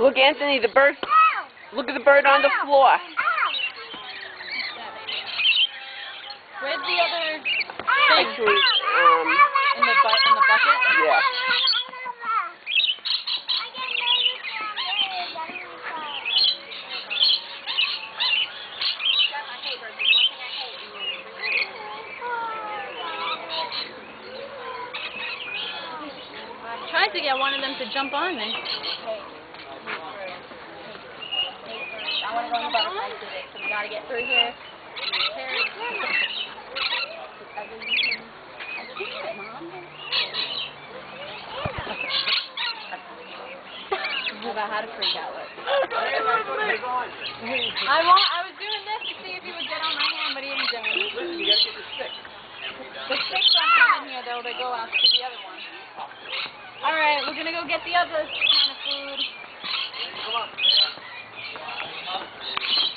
Look, Anthony, the bird. Look at the bird on the floor. Where's the other thing? Actually, in the bucket? Yeah. I tried to get one of them to jump on me. I want to go on the butterfly exhibit, so we got to get through here. About how to freak out. I was doing this to see if he would get on my hand, but he ain't doing it. Listen, you gotta get the stick. The sticks don't come in here though, they go out to the other one. Alright, we're gonna go get the other